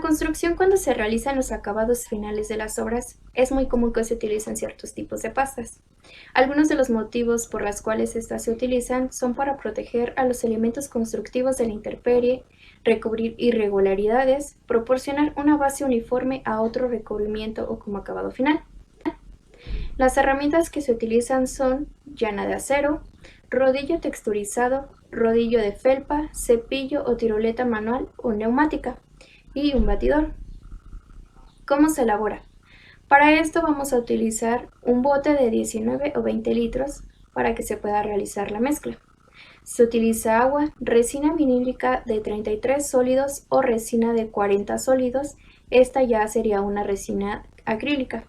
construcción, cuando se realizan los acabados finales de las obras, es muy común que se utilicen ciertos tipos de pastas. Algunos de los motivos por los cuales estas se utilizan son para proteger a los elementos constructivos de la intemperie, recubrir irregularidades, proporcionar una base uniforme a otro recubrimiento o como acabado final. Las herramientas que se utilizan son llana de acero, rodillo texturizado, rodillo de felpa, cepillo o tiroleta manual o neumática y un batidor. ¿Cómo se elabora? Para esto vamos a utilizar un bote de 19 o 20 litros para que se pueda realizar la mezcla. Se utiliza agua, resina vinílica de 33 sólidos o resina de 40 sólidos. Esta ya sería una resina acrílica.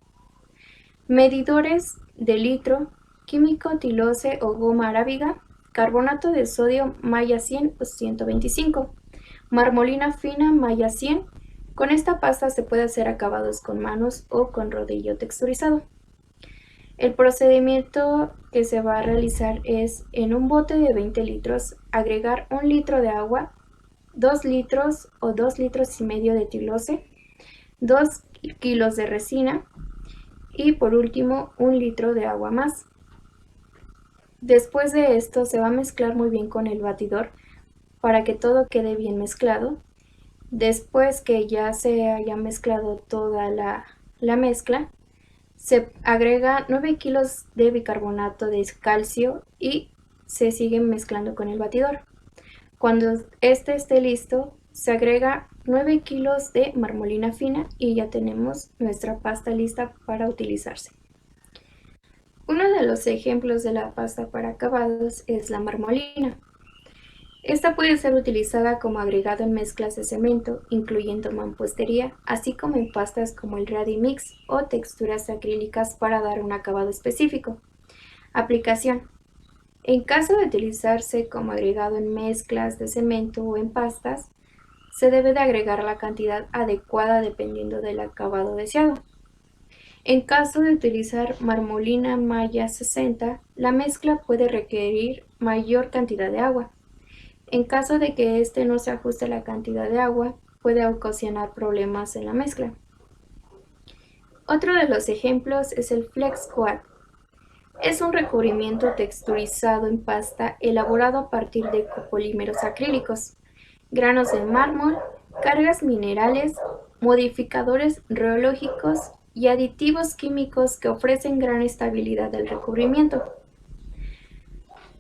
Medidores de litro, químico tilose o goma arábiga, carbonato de sodio malla 100 o 125, marmolina fina malla 100. Con esta pasta se puede hacer acabados con manos o con rodillo texturizado. El procedimiento que se va a realizar es, en un bote de 20 litros, agregar 1 litro de agua, 2 litros o 2 litros y medio de tilose, 2 kilos de resina y por último 1 litro de agua más. Después de esto se va a mezclar muy bien con el batidor para que todo quede bien mezclado. Después que ya se haya mezclado toda la mezcla, se agrega 9 kilos de bicarbonato de calcio y se sigue mezclando con el batidor. Cuando este esté listo, se agrega 9 kilos de marmolina fina y ya tenemos nuestra pasta lista para utilizarse. Uno de los ejemplos de la pasta para acabados es la marmolina. Esta puede ser utilizada como agregado en mezclas de cemento, incluyendo mampostería, así como en pastas como el Ready Mix o texturas acrílicas para dar un acabado específico. Aplicación. En caso de utilizarse como agregado en mezclas de cemento o en pastas, se debe de agregar la cantidad adecuada dependiendo del acabado deseado. En caso de utilizar marmolina malla 60, la mezcla puede requerir mayor cantidad de agua. En caso de que este no se ajuste la cantidad de agua, puede ocasionar problemas en la mezcla. Otro de los ejemplos es el Flex Coat. Es un recubrimiento texturizado en pasta elaborado a partir de copolímeros acrílicos, granos de mármol, cargas minerales, modificadores rheológicos y aditivos químicos que ofrecen gran estabilidad al recubrimiento.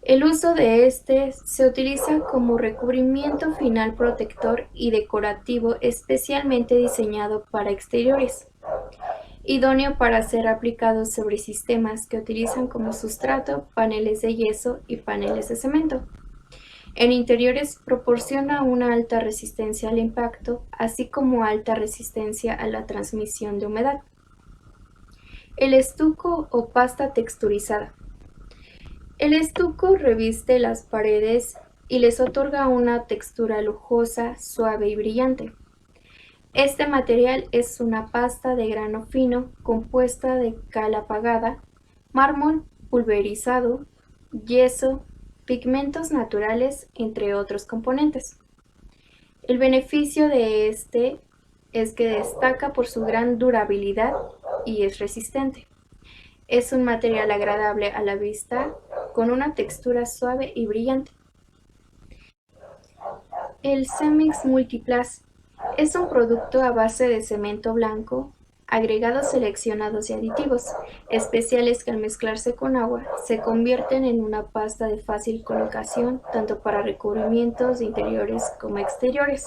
El uso de este se utiliza como recubrimiento final protector y decorativo especialmente diseñado para exteriores, idóneo para ser aplicado sobre sistemas que utilizan como sustrato paneles de yeso y paneles de cemento. En interiores proporciona una alta resistencia al impacto, así como alta resistencia a la transmisión de humedad. El estuco o pasta texturizada. El estuco reviste las paredes y les otorga una textura lujosa, suave y brillante. Este material es una pasta de grano fino compuesta de cal apagada, mármol pulverizado, yeso, pigmentos naturales, entre otros componentes. El beneficio de este es que destaca por su gran durabilidad y es resistente. Es un material agradable a la vista, con una textura suave y brillante. El Cemix Multiplast es un producto a base de cemento blanco, agregados seleccionados y aditivos, especiales que al mezclarse con agua se convierten en una pasta de fácil colocación tanto para recubrimientos interiores como exteriores.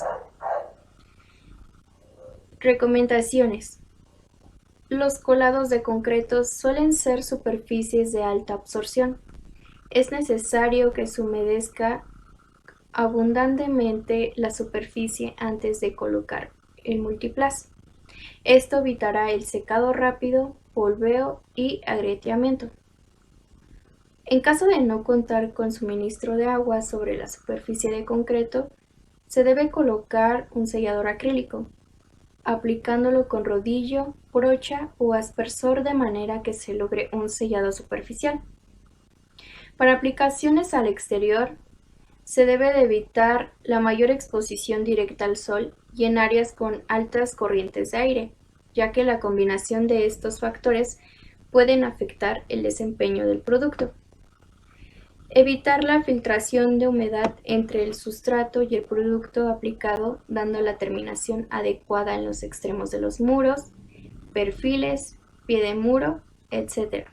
Recomendaciones. Los colados de concreto suelen ser superficies de alta absorción. Es necesario que se humedezca abundantemente la superficie antes de colocar el Multiplast. Esto evitará el secado rápido, polveo y agrietamiento. En caso de no contar con suministro de agua sobre la superficie de concreto, se debe colocar un sellador acrílico, aplicándolo con rodillo, brocha o aspersor de manera que se logre un sellado superficial. Para aplicaciones al exterior, se debe de evitar la mayor exposición directa al sol y en áreas con altas corrientes de aire, ya que la combinación de estos factores pueden afectar el desempeño del producto. Evitar la filtración de humedad entre el sustrato y el producto aplicado, dando la terminación adecuada en los extremos de los muros, perfiles, pie de muro, etc.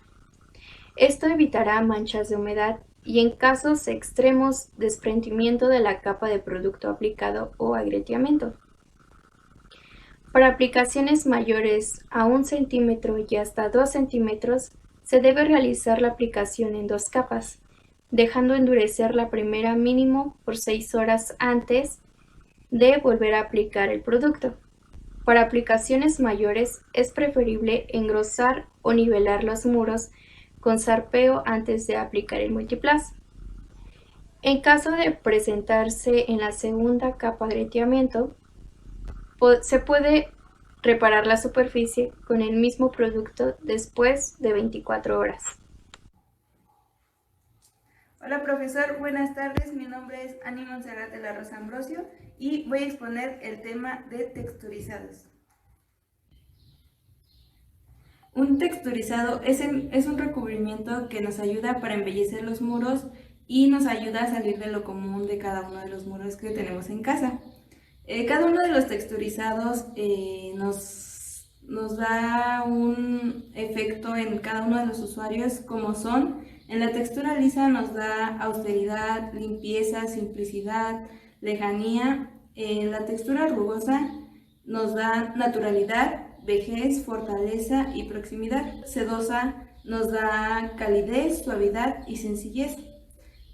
Esto evitará manchas de humedad y, en casos extremos, desprendimiento de la capa de producto aplicado o agrietamiento. Para aplicaciones mayores a 1 centímetro y hasta 2 centímetros, se debe realizar la aplicación en 2 capas, dejando endurecer la primera mínimo por 6 horas antes de volver a aplicar el producto. Para aplicaciones mayores es preferible engrosar o nivelar los muros con zarpeo antes de aplicar el Multiplast. En caso de presentarse en la segunda capa de agrietamiento, se puede reparar la superficie con el mismo producto después de 24 horas. Hola profesor, buenas tardes. Mi nombre es Ani Montserrat de la Rosa Ambrosio y voy a exponer el tema de texturizados. Un texturizado es un recubrimiento que nos ayuda para embellecer los muros y nos ayuda a salir de lo común de cada uno de los muros que tenemos en casa. Cada uno de los texturizados nos da un efecto en cada uno de los usuarios, como son: en la textura lisa nos da austeridad, limpieza, simplicidad, lejanía. En la textura rugosa nos da naturalidad, vejez, fortaleza y proximidad. Sedosa nos da calidez, suavidad y sencillez.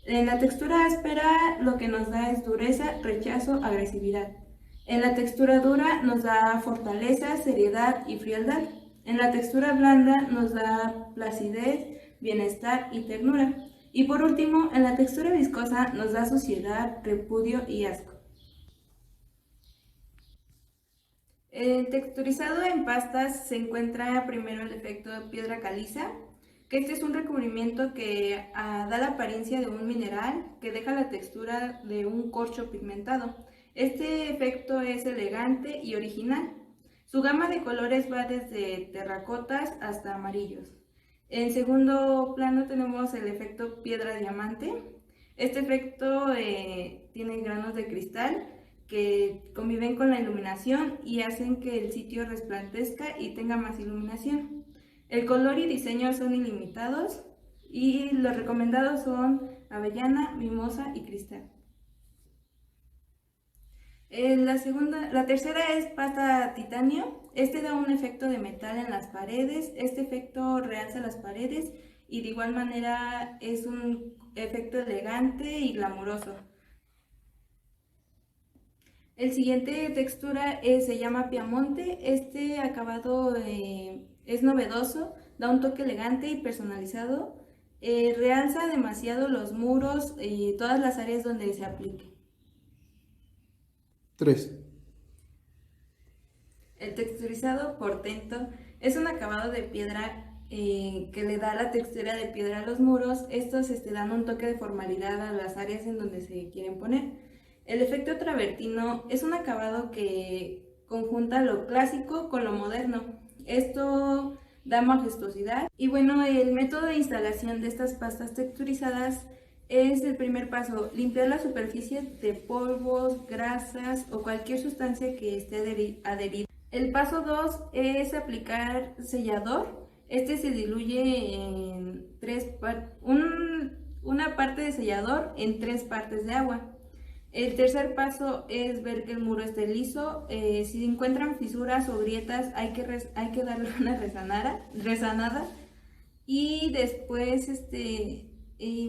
En la textura áspera lo que nos da es dureza, rechazo, agresividad. En la textura dura nos da fortaleza, seriedad y frialdad. En la textura blanda nos da placidez, bienestar y ternura. Y por último, en la textura viscosa nos da suciedad, repudio y asco. El texturizado en pastas se encuentra primero el efecto de piedra caliza, que este es un recubrimiento que da la apariencia de un mineral que deja la textura de un corcho pigmentado. Este efecto es elegante y original. Su gama de colores va desde terracotas hasta amarillos. En segundo plano tenemos el efecto piedra diamante. Este efecto tiene granos de cristal que conviven con la iluminación y hacen que el sitio resplandezca y tenga más iluminación. El color y diseño son ilimitados y los recomendados son avellana, mimosa y cristal. La tercera es pasta titanio. Este da un efecto de metal en las paredes. Este efecto realza las paredes y de igual manera es un efecto elegante y glamuroso. El siguiente textura se llama Piamonte. Este acabado es novedoso, da un toque elegante y personalizado. Realza demasiado los muros y todas las áreas donde se aplique. 3. El texturizado Portento es un acabado de piedra que le da la textura de piedra a los muros. Estos dan un toque de formalidad a las áreas en donde se quieren poner. El efecto travertino es un acabado que conjunta lo clásico con lo moderno. Esto da majestuosidad. Y bueno, el método de instalación de estas pastas texturizadas es: el primer paso, limpiar la superficie de polvos, grasas o cualquier sustancia que esté adherida. El paso 2 es aplicar sellador. Este se diluye en una parte de sellador en 3 partes de agua. El tercer paso es ver que el muro esté liso. Si se encuentran fisuras o grietas, hay que darle una rezanada. Y después,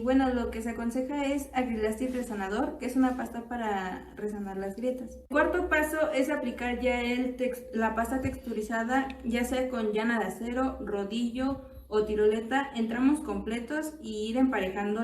bueno, lo que se aconseja es Acrylastic Rezanador, que es una pasta para resanar las grietas. El cuarto paso es aplicar ya la pasta texturizada, ya sea con llana de acero, rodillo o tiroleta en tramos completos, y ir emparejando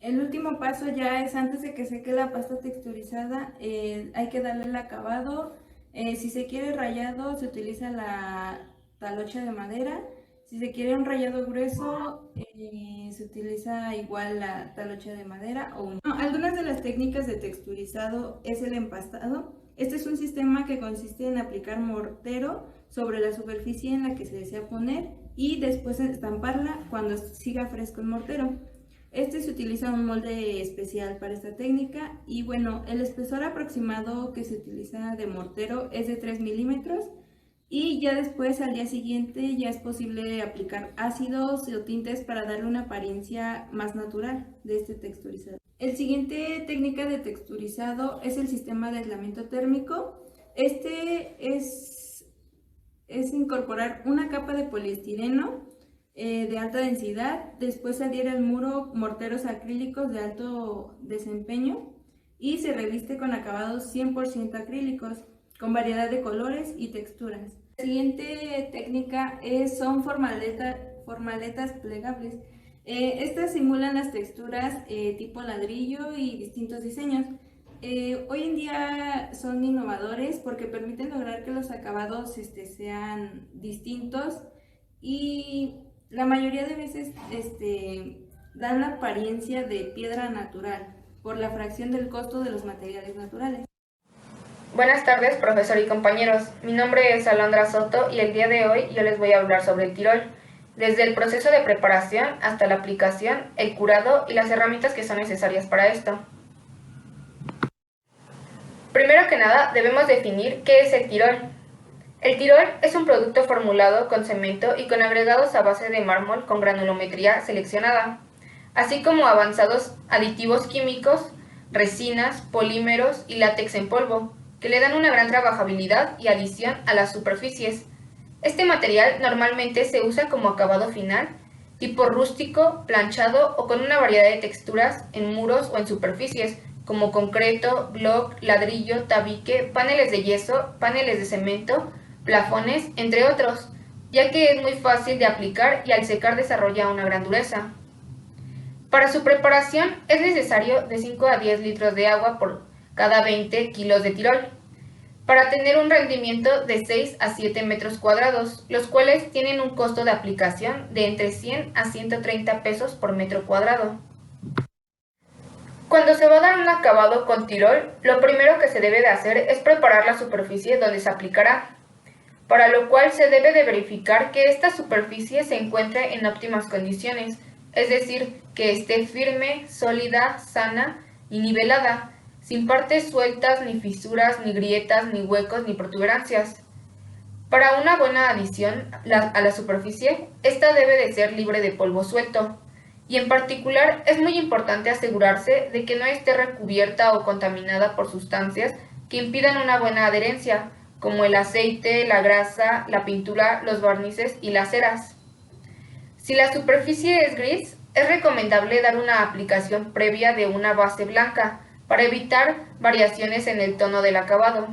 El último paso ya es: antes de que seque la pasta texturizada, hay que darle el acabado. Si se quiere rayado, se utiliza la talocha de madera. Si se quiere un rayado grueso, se utiliza igual la talocha de madera o Algunas de las técnicas de texturizado es el empastado. Este es un sistema que consiste en aplicar mortero sobre la superficie en la que se desea poner y después estamparla cuando siga fresco el mortero. Se utiliza un molde especial para esta técnica y bueno, el espesor aproximado que se utiliza de mortero es de 3 milímetros y ya después al día siguiente ya es posible aplicar ácidos o tintes para darle una apariencia más natural de este texturizado. El siguiente técnica de texturizado es el sistema de aislamiento térmico. Es incorporar una capa de poliestireno de alta densidad, después se adhiere al muro morteros acrílicos de alto desempeño y se reviste con acabados 100% acrílicos, con variedad de colores y texturas. La siguiente técnica son formaletas plegables. Estas simulan las texturas tipo ladrillo y distintos diseños. Hoy en día son innovadores porque permiten lograr que los acabados sean distintos y la mayoría de veces dan la apariencia de piedra natural por la fracción del costo de los materiales naturales. Buenas tardes, profesor y compañeros. Mi nombre es Alondra Soto y el día de hoy yo les voy a hablar sobre el tirol, desde el proceso de preparación hasta la aplicación, el curado y las herramientas que son necesarias para esto. Primero que nada, debemos definir qué es el tirol. El tirol es un producto formulado con cemento y con agregados a base de mármol con granulometría seleccionada, así como avanzados aditivos químicos, resinas, polímeros y látex en polvo, que le dan una gran trabajabilidad y adición a las superficies. Este material normalmente se usa como acabado final, tipo rústico, planchado o con una variedad de texturas en muros o en superficies, como concreto, bloc, ladrillo, tabique, paneles de yeso, paneles de cemento, plafones, entre otros, ya que es muy fácil de aplicar y al secar desarrolla una gran dureza. Para su preparación es necesario de 5 a 10 litros de agua por cada 20 kilos de tirol, para tener un rendimiento de 6 a 7 metros cuadrados, los cuales tienen un costo de aplicación de entre 100 a 130 pesos por metro cuadrado. Cuando se va a dar un acabado con tirol, lo primero que se debe de hacer es preparar la superficie donde se aplicará, para lo cual se debe de verificar que esta superficie se encuentre en óptimas condiciones, es decir, que esté firme, sólida, sana y nivelada, sin partes sueltas, ni fisuras, ni grietas, ni huecos, ni protuberancias. Para una buena adición a la superficie, esta debe de ser libre de polvo suelto, y en particular es muy importante asegurarse de que no esté recubierta o contaminada por sustancias que impidan una buena adherencia, como el aceite, la grasa, la pintura, los barnices y las ceras. Si la superficie es gris, es recomendable dar una aplicación previa de una base blanca para evitar variaciones en el tono del acabado.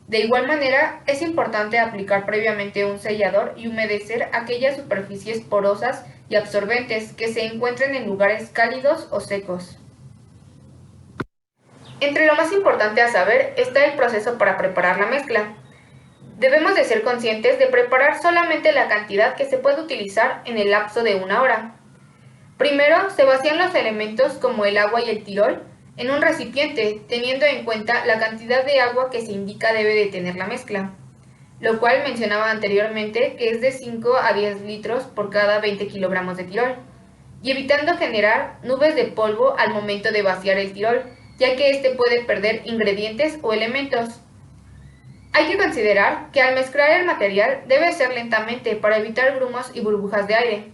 De igual manera, es importante aplicar previamente un sellador y humedecer aquellas superficies porosas y absorbentes que se encuentren en lugares cálidos o secos. Entre lo más importante a saber está el proceso para preparar la mezcla. Debemos de ser conscientes de preparar solamente la cantidad que se puede utilizar en el lapso de 1 hora. Primero, se vacían los elementos como el agua y el tirol en un recipiente, teniendo en cuenta la cantidad de agua que se indica debe de tener la mezcla, lo cual mencionaba anteriormente que es de 5 a 10 litros por cada 20 kilogramos de tirol, y evitando generar nubes de polvo al momento de vaciar el tirol, ya que este puede perder ingredientes o elementos. Hay que considerar que al mezclar el material debe ser lentamente para evitar grumos y burbujas de aire.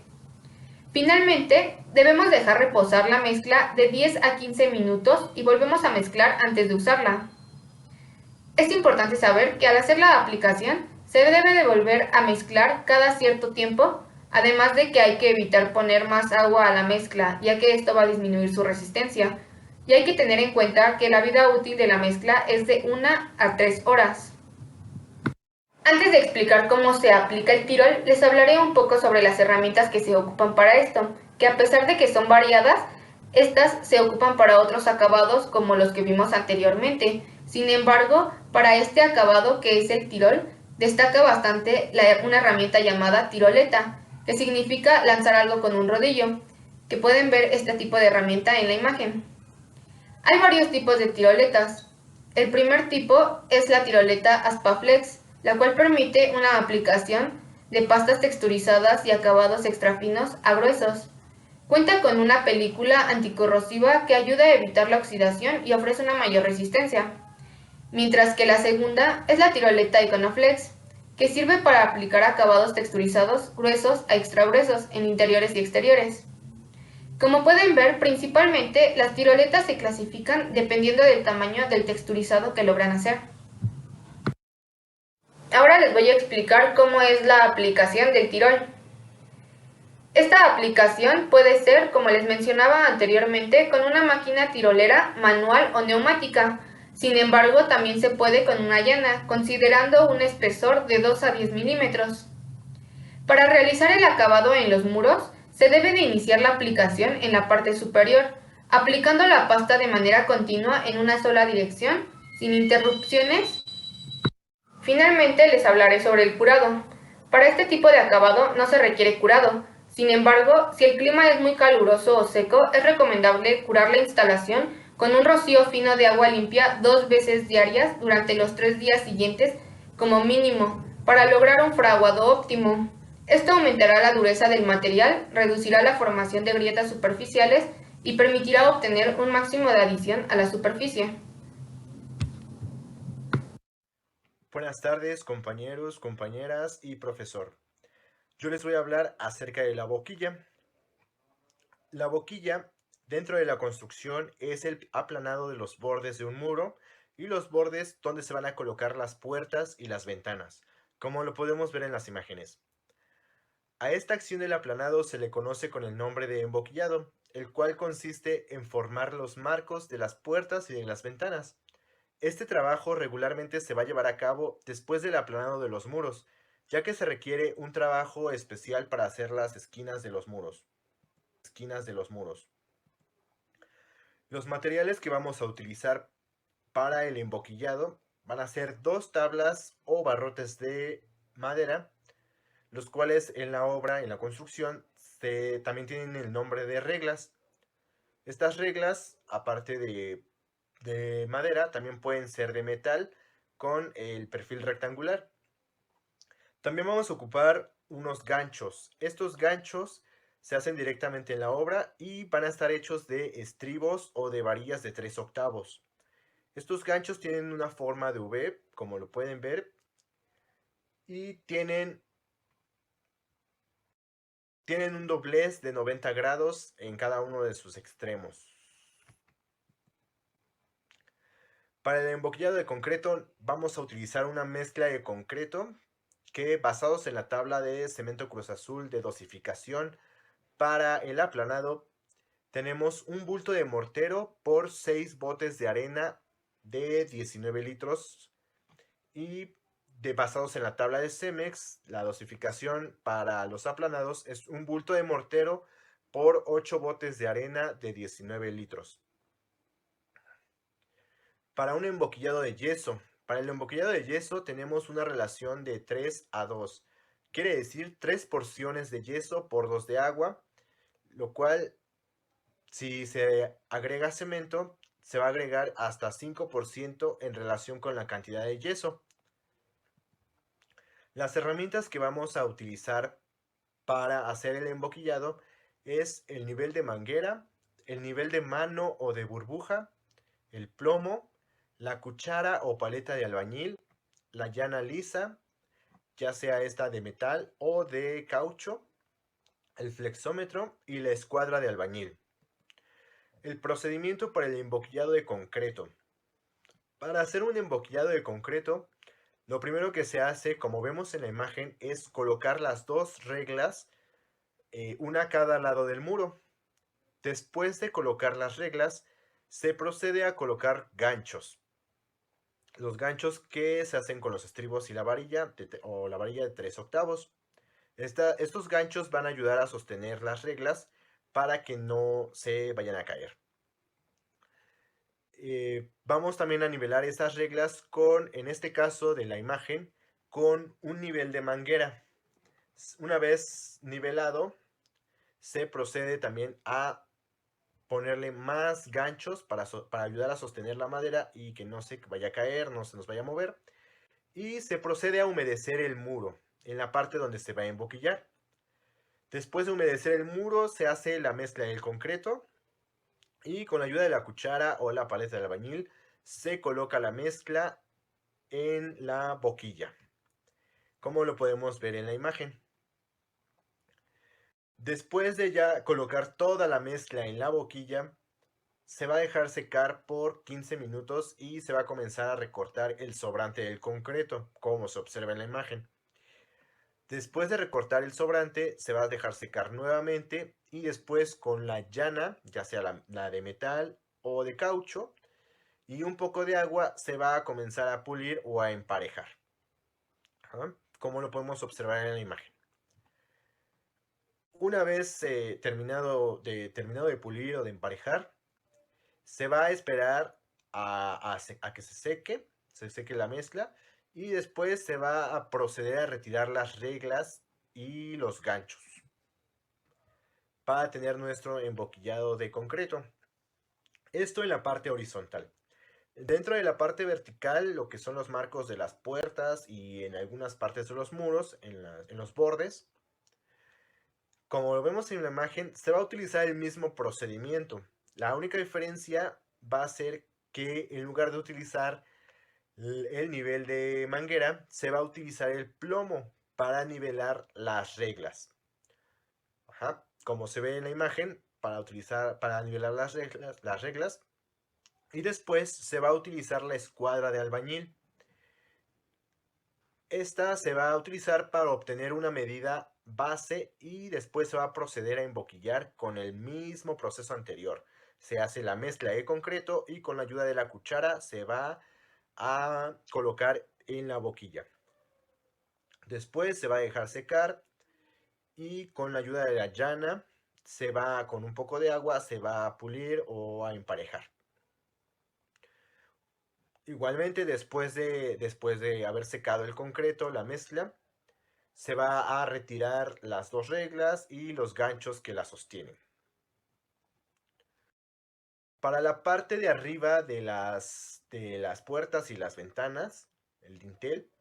Finalmente, debemos dejar reposar la mezcla de 10 a 15 minutos y volvemos a mezclar antes de usarla. Es importante saber que al hacer la aplicación se debe de volver a mezclar cada cierto tiempo, además de que hay que evitar poner más agua a la mezcla, ya que esto va a disminuir su resistencia. Y hay que tener en cuenta que la vida útil de la mezcla es de 1 a 3 horas. Antes de explicar cómo se aplica el tirol, les hablaré un poco sobre las herramientas que se ocupan para esto, que a pesar de que son variadas, estas se ocupan para otros acabados como los que vimos anteriormente. Sin embargo, para este acabado que es el tirol, destaca bastante una herramienta llamada tiroleta, que significa lanzar algo con un rodillo, que pueden ver este tipo de herramienta en la imagen. Hay varios tipos de tiroletas. El primer tipo es la tiroleta Aspaflex, la cual permite una aplicación de pastas texturizadas y acabados extra finos a gruesos. Cuenta con una película anticorrosiva que ayuda a evitar la oxidación y ofrece una mayor resistencia. Mientras que la segunda es la tiroleta Iconoflex, que sirve para aplicar acabados texturizados gruesos a extra gruesos en interiores y exteriores. Como pueden ver, principalmente las tiroletas se clasifican dependiendo del tamaño del texturizado que logran hacer. Ahora les voy a explicar cómo es la aplicación del tirol. Esta aplicación puede ser, como les mencionaba anteriormente, con una máquina tirolera manual o neumática. Sin embargo, también se puede con una llana, considerando un espesor de 2 a 10 milímetros. Para realizar el acabado en los muros, se debe de iniciar la aplicación en la parte superior, aplicando la pasta de manera continua en una sola dirección, sin interrupciones. Finalmente les hablaré sobre el curado. Para este tipo de acabado no se requiere curado. Sin embargo, si el clima es muy caluroso o seco, es recomendable curar la instalación con un rocío fino de agua limpia 2 veces diarias durante los 3 días siguientes como mínimo, para lograr un fraguado óptimo. Esto aumentará la dureza del material, reducirá la formación de grietas superficiales y permitirá obtener un máximo de adición a la superficie. Buenas tardes, compañeros, compañeras y profesor. Yo les voy a hablar acerca de la boquilla. La boquilla dentro de la construcción es el aplanado de los bordes de un muro y los bordes donde se van a colocar las puertas y las ventanas, como lo podemos ver en las imágenes. A esta acción del aplanado se le conoce con el nombre de emboquillado, el cual consiste en formar los marcos de las puertas y de las ventanas. Este trabajo regularmente se va a llevar a cabo después del aplanado de los muros, ya que se requiere un trabajo especial para hacer las esquinas de los muros. Los materiales que vamos a utilizar para el emboquillado van a ser 2 tablas o barrotes de madera, los cuales en la obra, en la construcción, también tienen el nombre de reglas. Estas reglas, aparte de madera, también pueden ser de metal con el perfil rectangular. También vamos a ocupar unos ganchos. Estos ganchos se hacen directamente en la obra y van a estar hechos de estribos o de varillas de 3 octavos. Estos ganchos tienen una forma de V, como lo pueden ver, y tienen un doblez de 90 grados en cada uno de sus extremos. Para el emboquillado de concreto vamos a utilizar una mezcla de concreto que, basados en la tabla de Cemento Cruz Azul de dosificación para el aplanado, tenemos un bulto de mortero por 6 botes de arena de 19 litros y, basados en la tabla de Cemex, la dosificación para los aplanados es un bulto de mortero por 8 botes de arena de 19 litros. Para un emboquillado de yeso. Para el emboquillado de yeso tenemos una relación de 3 a 2. Quiere decir 3 porciones de yeso por 2 de agua, lo cual, si se agrega cemento, se va a agregar hasta 5% en relación con la cantidad de yeso. Las herramientas que vamos a utilizar para hacer el emboquillado es el nivel de manguera, el nivel de mano o de burbuja, el plomo, la cuchara o paleta de albañil, la llana lisa, ya sea esta de metal o de caucho, el flexómetro y la escuadra de albañil. El procedimiento para el emboquillado de concreto. Para hacer un emboquillado de concreto, lo primero que se hace, como vemos en la imagen, es colocar las 2 reglas, una a cada lado del muro. Después de colocar las reglas, se procede a colocar ganchos. Los ganchos que se hacen con los estribos y la varilla, o la varilla de 3 octavos. Estos ganchos van a ayudar a sostener las reglas para que no se vayan a caer. Vamos también a nivelar estas reglas con, en este caso de la imagen, con un nivel de manguera. Una vez nivelado, se procede también a ponerle más ganchos para ayudar a sostener la madera y que no se vaya a caer, no se nos vaya a mover. Y se procede a humedecer el muro en la parte donde se va a emboquillar. Después de humedecer el muro se hace la mezcla del concreto y con la ayuda de la cuchara o la paleta de albañil se coloca la mezcla en la boquilla, como lo podemos ver en la imagen. Después de ya colocar toda la mezcla en la boquilla, se va a dejar secar por 15 minutos y se va a comenzar a recortar el sobrante del concreto, como se observa en la imagen. Después de recortar el sobrante, se va a dejar secar nuevamente y después con la llana, ya sea la de metal o de caucho, y un poco de agua, se va a comenzar a pulir o a emparejar. Ajá, como lo podemos observar en la imagen. Una vez terminado de pulir o de emparejar, se va a esperar a que se seque la mezcla y después se va a proceder a retirar las reglas y los ganchos para tener nuestro emboquillado de concreto. Esto en la parte horizontal. Dentro de la parte vertical, lo que son los marcos de las puertas y en algunas partes de los muros, en los bordes, como lo vemos en la imagen, se va a utilizar el mismo procedimiento. La única diferencia va a ser que en lugar de utilizar el nivel de manguera, se va a utilizar el plomo para nivelar las reglas. Ajá. Como se ve en la imagen, para nivelar las reglas. Y después se va a utilizar la escuadra de albañil. Esta se va a utilizar para obtener una medida base y después se va a proceder a emboquillar con el mismo proceso anterior. Se hace la mezcla de concreto y con la ayuda de la cuchara se va a colocar en la boquilla. Después se va a dejar secar y con la ayuda de la llana se va, con un poco de agua, se va a pulir o a emparejar. Igualmente, después de haber secado el concreto, la mezcla, se va a retirar las dos reglas y los ganchos que la sostienen. Para la parte de arriba de las puertas y las ventanas, el dintel,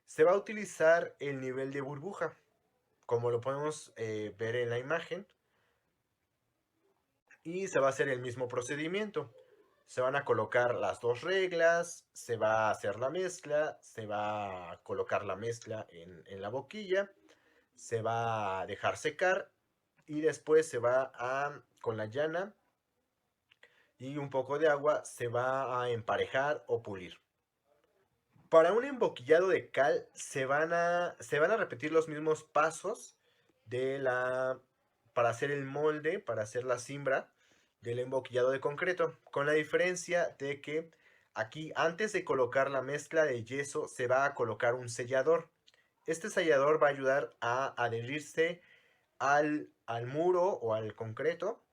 se va a utilizar el nivel de burbuja, como lo podemos ver en la imagen, y se va a hacer el mismo procedimiento. Se van a colocar las dos reglas, se va a hacer la mezcla, se va a colocar la mezcla en la boquilla, se va a dejar secar y después se va a, con la llana y un poco de agua, se va a emparejar o pulir. Para un emboquillado de cal se van a repetir los mismos pasos para hacer el molde, para hacer la cimbra del emboquillado de concreto, con la diferencia de que aquí antes de colocar la mezcla de yeso se va a colocar un sellador. Este sellador va a ayudar a adherirse al muro o al concreto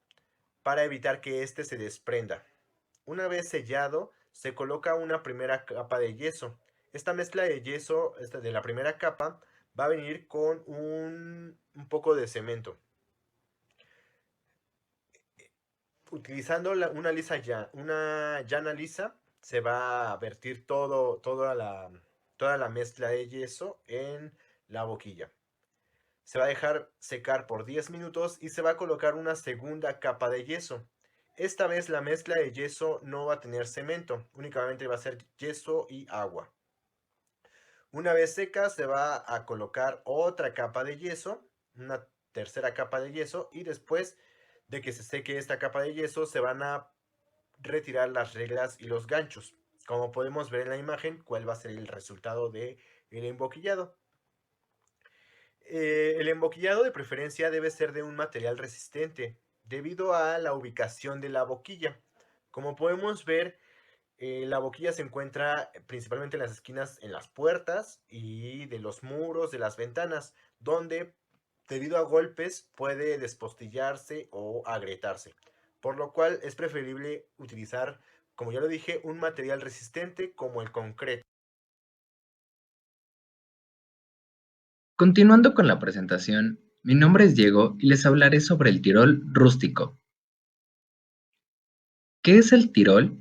para evitar que éste se desprenda. Una vez sellado, se coloca una primera capa de yeso. Esta mezcla de yeso, de la primera capa, va a venir con un poco de cemento. Utilizando una llana lisa, se va a vertir toda la mezcla de yeso en la boquilla. Se va a dejar secar por 10 minutos y se va a colocar una segunda capa de yeso. Esta vez la mezcla de yeso no va a tener cemento, únicamente va a ser yeso y agua. Una vez seca se va a colocar otra capa de yeso, una tercera capa de yeso, y después de que se seque esta capa de yeso se van a retirar las reglas y los ganchos. Como podemos ver en la imagen, cuál va a ser el resultado del emboquillado. El emboquillado de preferencia debe ser de un material resistente, debido a la ubicación de la boquilla. Como podemos ver, la boquilla se encuentra principalmente en las esquinas, en las puertas y de los muros de las ventanas, donde debido a golpes puede despostillarse o agrietarse, por lo cual es preferible utilizar, como ya lo dije, un material resistente como el concreto. Continuando con la presentación, mi nombre es Diego y les hablaré sobre el Tirol rústico. ¿Qué es el tirol?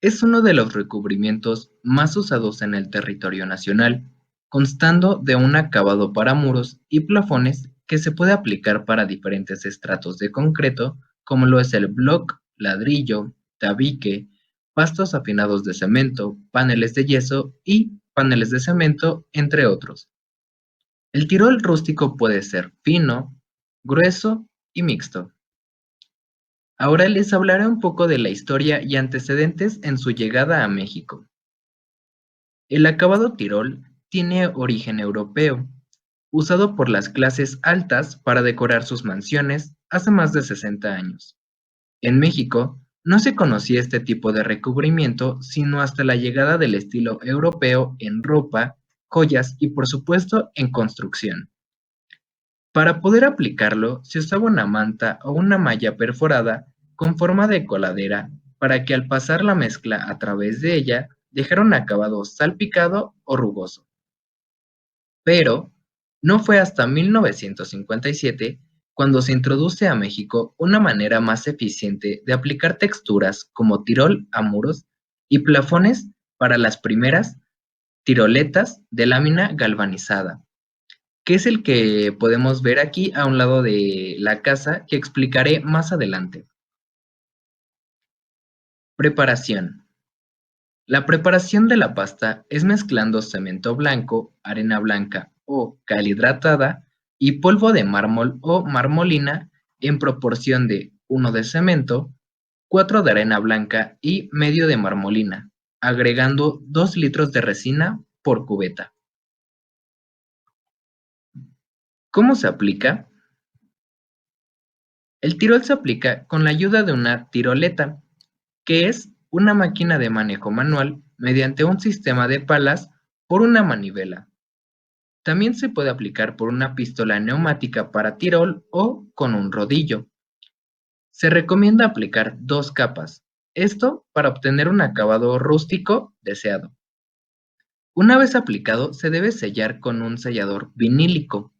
Es uno de los recubrimientos más usados en el territorio nacional, constando de un acabado para muros y plafones que se puede aplicar para diferentes estratos de concreto, como lo es el bloc, ladrillo, tabique, pastos afinados de cemento, paneles de yeso y paneles de cemento, entre otros. El tirol rústico puede ser fino, grueso y mixto. Ahora les hablaré un poco de la historia y antecedentes en su llegada a México. El acabado tirol tiene origen europeo, usado por las clases altas para decorar sus mansiones hace más de 60 años. En México, no se conocía este tipo de recubrimiento sino hasta la llegada del estilo europeo en ropa, joyas y por supuesto en construcción. Para poder aplicarlo, se usaba una manta o una malla perforada con forma de coladera para que al pasar la mezcla a través de ella dejara un acabado salpicado o rugoso. Pero no fue hasta 1957 cuando se introduce a México una manera más eficiente de aplicar texturas como tirol a muros y plafones para las primeras tiroletas de lámina galvanizada, que es el que podemos ver aquí a un lado de la casa que explicaré más adelante. Preparación. La preparación de la pasta es mezclando cemento blanco, arena blanca o cal hidratada y polvo de mármol o marmolina en proporción de 1 de cemento, 4 de arena blanca y medio de marmolina, agregando 2 litros de resina por cubeta. ¿Cómo se aplica? El tirol se aplica con la ayuda de una tiroleta, que es una máquina de manejo manual mediante un sistema de palas por una manivela. También se puede aplicar por una pistola neumática para tirol o con un rodillo. Se recomienda aplicar 2 capas, esto para obtener un acabado rústico deseado. Una vez aplicado, se debe sellar con un sellador vinílico.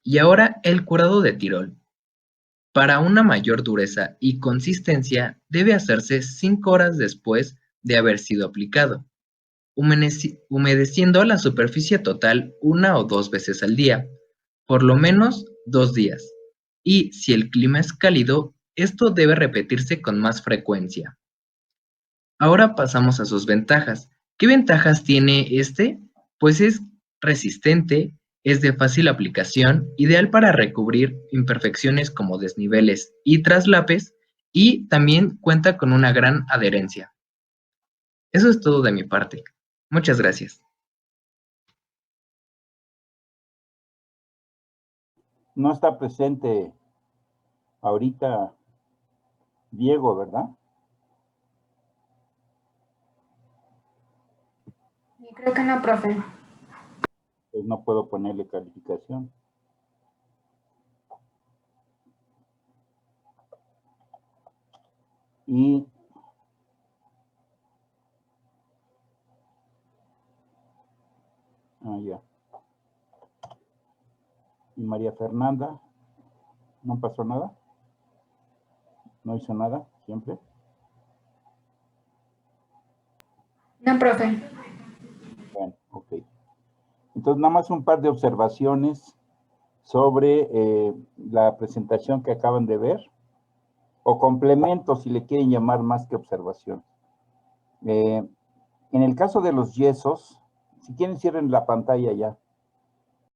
Y ahora el curado de tirol. Para una mayor dureza y consistencia debe hacerse 5 horas después de haber sido aplicado, humedeciendo la superficie total 1 o 2 veces al día, por lo menos 2 días. Y si el clima es cálido, esto debe repetirse con más frecuencia. Ahora pasamos a sus ventajas. ¿Qué ventajas tiene este? Pues es resistente, es de fácil aplicación, ideal para recubrir imperfecciones como desniveles y traslapes, y también cuenta con una gran adherencia. Eso es todo de mi parte. Muchas gracias. No está presente ahorita Diego, ¿verdad? Creo que no, profe. Pues no puedo ponerle calificación. Y ya. Y María Fernanda, ¿no pasó nada? ¿No hizo nada siempre? No, profe. Bueno, ok. Entonces, nada más un par de observaciones sobre la presentación que acaban de ver, o complementos, si le quieren llamar más que observación. En el caso de los yesos, si quieren cierren la pantalla ya.